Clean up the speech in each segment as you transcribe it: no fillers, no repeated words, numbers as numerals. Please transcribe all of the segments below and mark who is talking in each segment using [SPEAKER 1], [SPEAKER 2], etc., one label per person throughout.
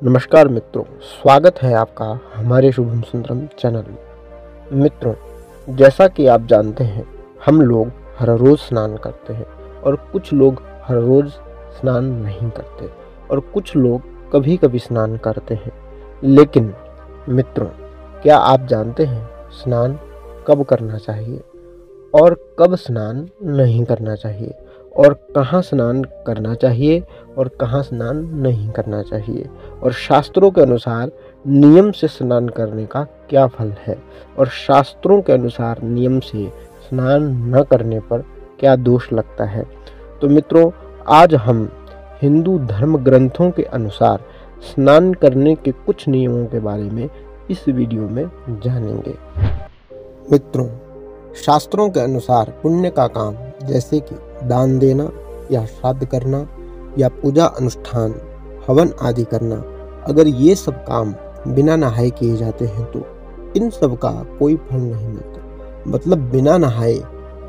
[SPEAKER 1] नमस्कार मित्रों, स्वागत है आपका हमारे शुभम सुंदरम चैनल में। मित्रों, जैसा कि आप जानते हैं, हम लोग हर रोज़ स्नान करते हैं और कुछ लोग हर रोज़ स्नान नहीं करते और कुछ लोग कभी कभी स्नान करते हैं। लेकिन मित्रों, क्या आप जानते हैं स्नान कब करना चाहिए और कब स्नान नहीं करना चाहिए, और कहाँ स्नान करना चाहिए और कहाँ स्नान नहीं करना चाहिए, और शास्त्रों के अनुसार नियम से स्नान करने का क्या फल है, और शास्त्रों के अनुसार नियम से स्नान न करने पर क्या दोष लगता है। तो मित्रों, आज हम हिंदू धर्म ग्रंथों के अनुसार स्नान करने के कुछ नियमों के बारे में इस वीडियो में जानेंगे। मित्रों, शास्त्रों के अनुसार पुण्य का काम जैसे कि दान देना या श्राद्ध करना या पूजा अनुष्ठान हवन आदि करना, अगर ये सब काम बिना नहाए किए जाते हैं तो इन सब का कोई फल नहीं मिलता। मतलब बिना नहाए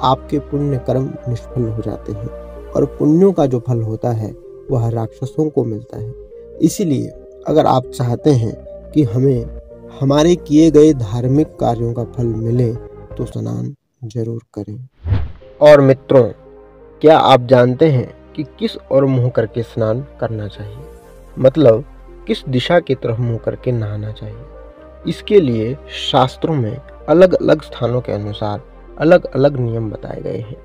[SPEAKER 1] आपके पुण्य कर्म निष्फल हो जाते हैं और पुण्यों का जो फल होता है वह राक्षसों को मिलता है। इसीलिए अगर आप चाहते हैं कि हमें हमारे किए गए धार्मिक कार्यों का फल मिले तो स्नान जरूर करें। और मित्रों, क्या आप जानते हैं कि किस ओर मुंह करके स्नान करना चाहिए, मतलब किस दिशा की तरफ मुंह करके नहाना चाहिए। इसके लिए शास्त्रों में अलग अलग स्थानों के अनुसार अलग अलग नियम बताए गए हैं।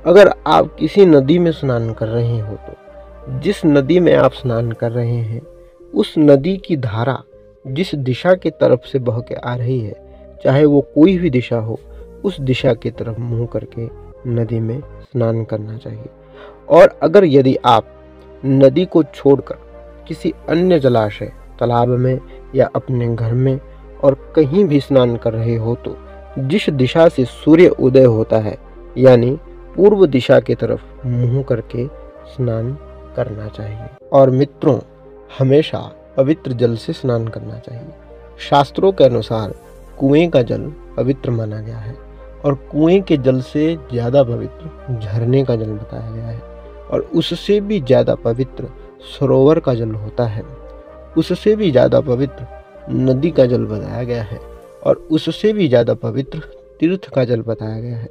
[SPEAKER 1] अगर आप किसी नदी में स्नान कर रहे हो तो जिस नदी में आप स्नान कर रहे हैं उस नदी की धारा जिस दिशा की तरफ से बह के आ रही है, चाहे वो कोई भी दिशा हो, उस दिशा की तरफ मुंह करके नदी में स्नान करना चाहिए। और अगर यदि आप नदी को छोड़कर किसी अन्य जलाशय, तालाब में या अपने घर में और कहीं भी स्नान कर रहे हो तो जिस दिशा से सूर्य उदय होता है, यानी पूर्व दिशा की तरफ मुंह करके स्नान करना चाहिए। और मित्रों, हमेशा पवित्र जल से स्नान करना चाहिए। शास्त्रों के अनुसार कुएं का जल पवित्र माना गया है और कुएं के जल से ज़्यादा पवित्र झरने का जल बताया गया है, और उससे भी ज़्यादा पवित्र सरोवर का जल होता है। उससे भी ज़्यादा पवित्र नदी का जल बताया गया है और उससे भी ज़्यादा पवित्र तीर्थ का जल बताया गया है।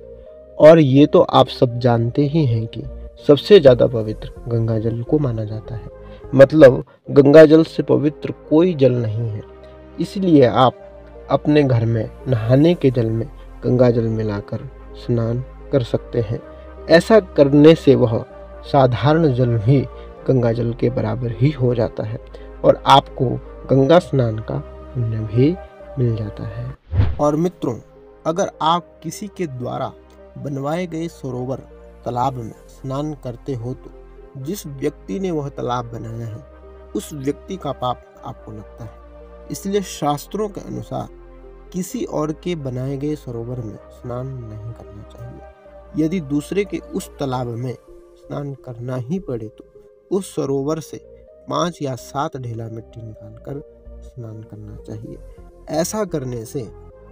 [SPEAKER 1] और ये तो आप सब जानते ही हैं कि सबसे ज़्यादा पवित्र गंगा जल को माना जाता है। मतलब गंगा जल से पवित्र कोई जल नहीं है। इसलिए आप अपने घर में नहाने के जल में गंगा जल मिलाकर स्नान कर सकते हैं। ऐसा करने से वह साधारण जल भी गंगा जल के बराबर ही हो जाता है और आपको गंगा स्नान का पुण्य भी मिल जाता है। और मित्रों, अगर आप किसी के द्वारा बनवाए गए सरोवर, तालाब में स्नान करते हो तो जिस व्यक्ति ने वह तालाब बनाया है उस व्यक्ति का पाप आपको लगता है। इसलिए शास्त्रों के अनुसार किसी और के बनाए गए सरोवर में स्नान नहीं करना चाहिए। यदि दूसरे के उस तालाब में स्नान करना ही पड़े तो उस सरोवर से 5 या 7 ढेला मिट्टी निकालकर स्नान करना चाहिए। ऐसा करने से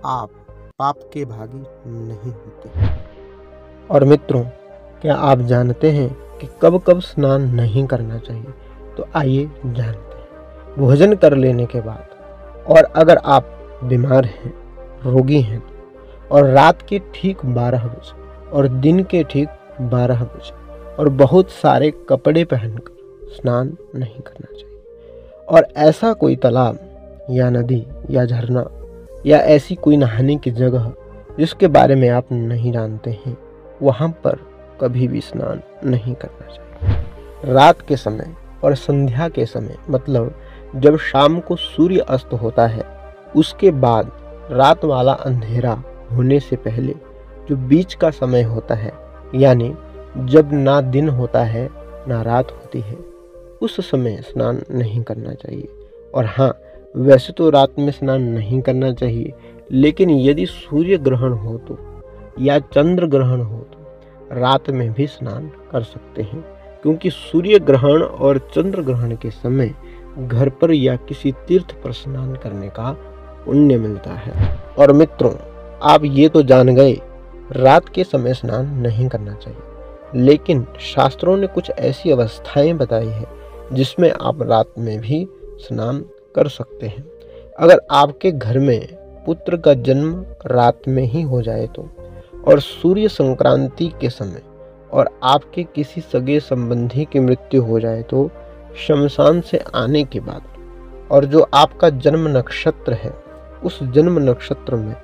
[SPEAKER 1] आप पाप के भागी नहीं होते। और मित्रों, क्या आप जानते हैं कि कब कब स्नान नहीं करना चाहिए? तो आइए जानते हैं। भोजन कर लेने के बाद, और अगर आप बीमार हैं, रोगी हैं, और रात के ठीक 12 बजे और दिन के ठीक 12 बजे और बहुत सारे कपड़े पहनकर स्नान नहीं करना चाहिए। और ऐसा कोई तालाब या नदी या झरना या ऐसी कोई नहाने की जगह जिसके बारे में आप नहीं जानते हैं, वहाँ पर कभी भी स्नान नहीं करना चाहिए। रात के समय और संध्या के समय, मतलब जब शाम को सूर्य अस्त होता है, उसके बाद रात वाला अंधेरा होने से पहले जो बीच का समय होता है, यानी जब ना दिन होता है ना रात होती है, उस समय स्नान नहीं करना चाहिए। और हाँ, वैसे तो रात में स्नान नहीं करना चाहिए, लेकिन यदि सूर्य ग्रहण हो तो या चंद्र ग्रहण हो तो रात में भी स्नान कर सकते हैं, क्योंकि सूर्य ग्रहण और चंद्र ग्रहण के समय घर पर या किसी तीर्थ पर स्नान करने का पुण्य मिलता है। और मित्रों, आप ये तो जान गए रात के समय स्नान नहीं करना चाहिए, लेकिन शास्त्रों ने कुछ ऐसी अवस्थाएं बताई है जिसमें आप रात में भी स्नान कर सकते हैं। अगर आपके घर में पुत्र का जन्म रात में ही हो जाए तो, और सूर्य संक्रांति के समय, और आपके किसी सगे संबंधी की मृत्यु हो जाए तो शमशान से आने के बाद, और जो आपका जन्म नक्षत्र है उस जन्म नक्षत्र में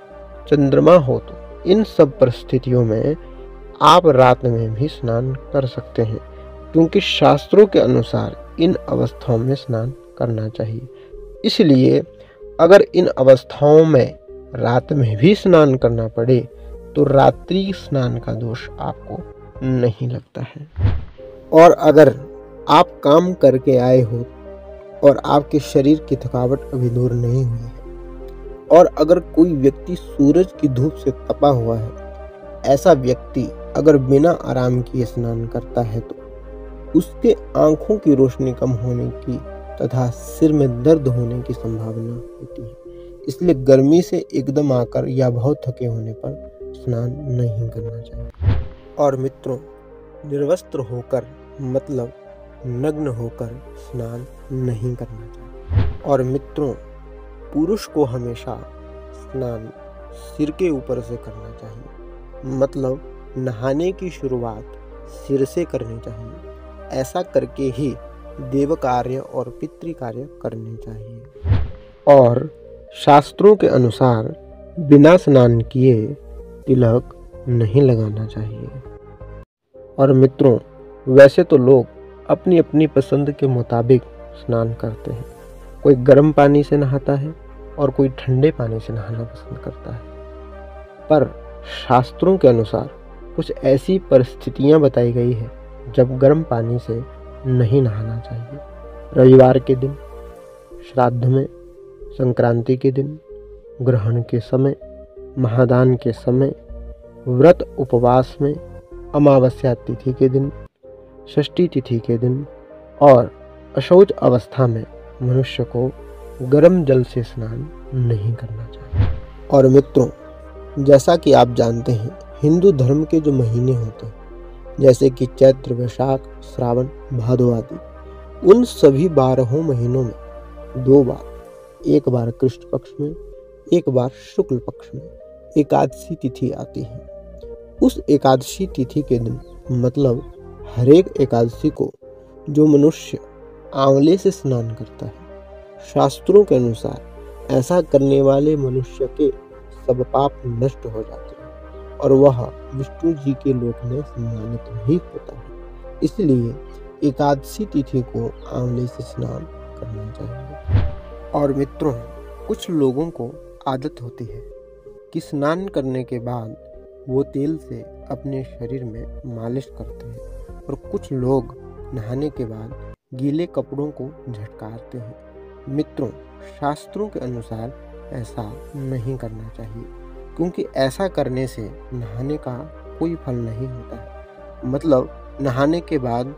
[SPEAKER 1] चंद्रमा हो तो, इन सब परिस्थितियों में आप रात में भी स्नान कर सकते हैं, क्योंकि शास्त्रों के अनुसार इन अवस्थाओं में स्नान करना चाहिए। इसलिए अगर इन अवस्थाओं में रात में भी स्नान करना पड़े तो रात्रि स्नान का दोष आपको नहीं लगता है। और अगर आप काम करके आए हो और आपके शरीर की थकावट अभी दूर नहीं हुई है, और अगर कोई व्यक्ति सूरज की धूप से तपा हुआ है, ऐसा व्यक्ति अगर बिना आराम किए स्नान करता है तो उसके आंखों की रोशनी कम होने की तथा सिर में दर्द होने की संभावना होती है। इसलिए गर्मी से एकदम आकर या बहुत थके होने पर स्नान नहीं करना चाहिए। और मित्रों, निर्वस्त्र होकर मतलब नग्न होकर स्नान नहीं करना चाहिए। और मित्रों, पुरुष को हमेशा स्नान सिर के ऊपर से करना चाहिए, मतलब नहाने की शुरुआत सिर से करनी चाहिए। ऐसा करके ही देव कार्य और पितृ कार्य करने चाहिए। और शास्त्रों के अनुसार बिना स्नान किए तिलक नहीं लगाना चाहिए। और मित्रों, वैसे तो लोग अपनी अपनी पसंद के मुताबिक स्नान करते हैं। कोई गर्म पानी से नहाता है और कोई ठंडे पानी से नहाना पसंद करता है, पर शास्त्रों के अनुसार कुछ ऐसी परिस्थितियां बताई गई है जब गर्म पानी से नहीं नहाना चाहिए। रविवार के दिन, श्राद्ध में, संक्रांति के दिन, ग्रहण के समय, महादान के समय, व्रत उपवास में, अमावस्या तिथि के दिन, षष्ठी तिथि के दिन और अशौच अवस्था में मनुष्य को गर्म जल से स्नान नहीं करना चाहिए। और मित्रों, जैसा कि आप जानते हैं, हिंदू धर्म के जो महीने होते हैं जैसे कि चैत्र, वैशाख, श्रावण, भादो आदि, उन सभी 12 महीनों में 2 बार, एक बार कृष्ण पक्ष में, एक बार शुक्ल पक्ष में एकादशी तिथि आती है। उस एकादशी तिथि के दिन, मतलब हर एक एकादशी को जो मनुष्य आंवले से स्नान करता है, शास्त्रों के अनुसार ऐसा करने वाले मनुष्य के सब पाप नष्ट हो जाते हैं और वह विष्णु जी के लोक में सम्मानित भी होता है। इसलिए एकादशी तिथि को आंवले से स्नान करना चाहिए। और मित्रों, कुछ लोगों को आदत होती है कि स्नान करने के बाद वो तेल से अपने शरीर में मालिश करते हैं, और कुछ लोग नहाने के बाद गीले कपड़ों को झटकारते हैं। मित्रों, शास्त्रों के अनुसार ऐसा नहीं करना चाहिए, क्योंकि ऐसा करने से नहाने का कोई फल नहीं होता है। मतलब नहाने के बाद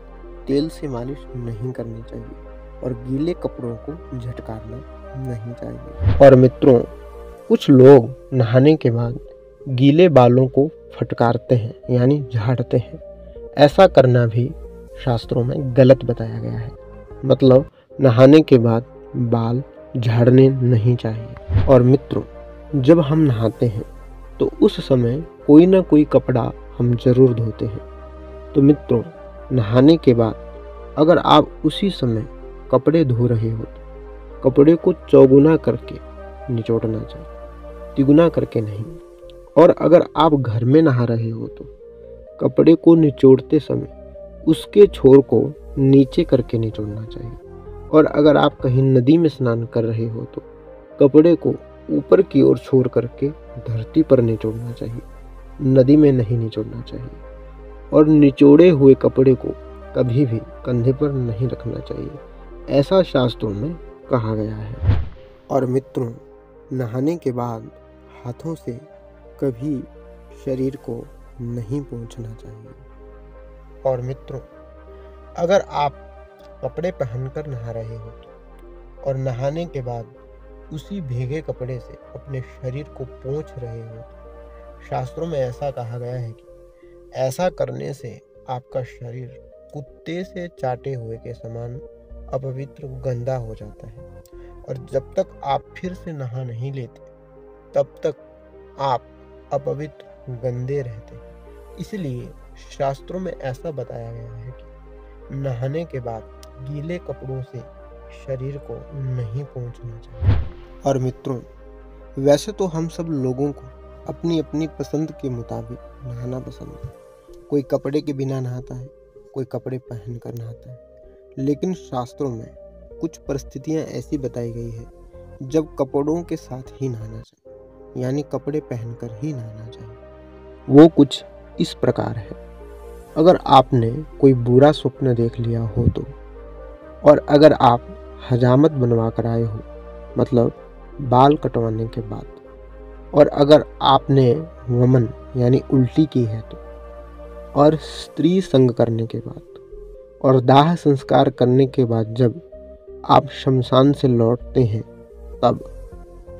[SPEAKER 1] तेल से मालिश नहीं करनी चाहिए और गीले कपड़ों को झटकारना नहीं चाहिए। और मित्रों, कुछ लोग नहाने के बाद गीले बालों को फटकारते हैं, यानी झाड़ते हैं। ऐसा करना भी शास्त्रों में गलत बताया गया है। मतलब नहाने के बाद बाल झाड़ने नहीं चाहिए। और मित्रों, जब हम नहाते हैं तो उस समय कोई ना कोई कपड़ा हम जरूर धोते हैं। तो मित्रों, नहाने के बाद अगर आप उसी समय कपड़े धो रहे हो तो कपड़े को चौगुना करके निचोड़ना चाहिए, तिगुना करके नहीं। और अगर आप घर में नहा रहे हो तो कपड़े को निचोड़ते समय उसके छोर को नीचे करके निचोड़ना चाहिए। और अगर आप कहीं नदी में स्नान कर रहे हो तो कपड़े को ऊपर की ओर छोड़ करके धरती पर निचोड़ना चाहिए, नदी में नहीं निचोड़ना चाहिए। और निचोड़े हुए कपड़े को कभी भी कंधे पर नहीं रखना चाहिए, ऐसा शास्त्रों में कहा गया है। और मित्रों, नहाने के बाद हाथों से कभी शरीर को नहीं पोंछना चाहिए। और मित्रों, अगर आप कपड़े पहनकर नहा रहे हो तो, और नहाने के बाद उसी भीगे कपड़े से अपने शरीर को पोंछ रहे हो तो शास्त्रों में ऐसा कहा गया है कि ऐसा करने से आपका शरीर कुत्ते से चाटे हुए के समान अपवित्र गंदा हो जाता है और जब तक आप फिर से नहा नहीं लेते तब तक आप अपवित्र गंदे रहते हैं। इसलिए शास्त्रों में ऐसा बताया गया है कि नहाने के बाद गीले कपड़ों से शरीर को नहीं पोंछना चाहिए। और मित्रों, वैसे तो हम सब लोगों को अपनी अपनी पसंद के मुताबिक नहाना पसंद है। कोई कपड़े के बिना नहाता है, कोई कपड़े पहन कर नहाता है। लेकिन शास्त्रों में कुछ परिस्थितियां ऐसी बताई गई है जब कपड़ों के साथ ही नहाना चाहिए, यानी कपड़े पहनकर ही नहाना चाहिए। वो कुछ इस प्रकार है। अगर आपने कोई बुरा स्वप्न देख लिया हो तो, और अगर आप हजामत बनवा कर आए हो, मतलब बाल कटवाने के बाद, और अगर आपने वमन यानी उल्टी की है तो, और स्त्री संग करने के बाद, और दाह संस्कार करने के बाद जब आप शमशान से लौटते हैं, तब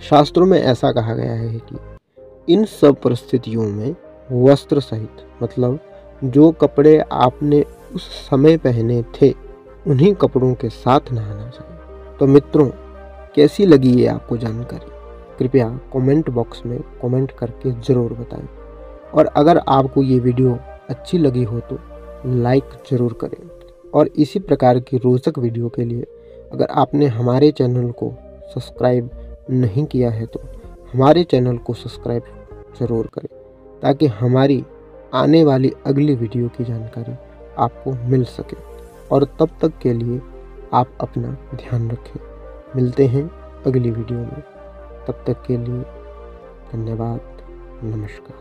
[SPEAKER 1] शास्त्रों में ऐसा कहा गया है कि इन सब परिस्थितियों में वस्त्र सहित, मतलब जो कपड़े आपने उस समय पहने थे उन्हीं कपड़ों के साथ नहाना चाहिए। तो मित्रों, कैसी लगी ये आपको जानकारी? कृपया कमेंट बॉक्स में कमेंट करके ज़रूर बताएं। और अगर आपको ये वीडियो अच्छी लगी हो तो लाइक ज़रूर करें। और इसी प्रकार की रोचक वीडियो के लिए अगर आपने हमारे चैनल को सब्सक्राइब नहीं किया है तो हमारे चैनल को सब्सक्राइब ज़रूर करें, ताकि हमारी आने वाली अगली वीडियो की जानकारी आपको मिल सके। और तब तक के लिए आप अपना ध्यान रखें। मिलते हैं अगली वीडियो में। तब तक के लिए धन्यवाद। नमस्कार।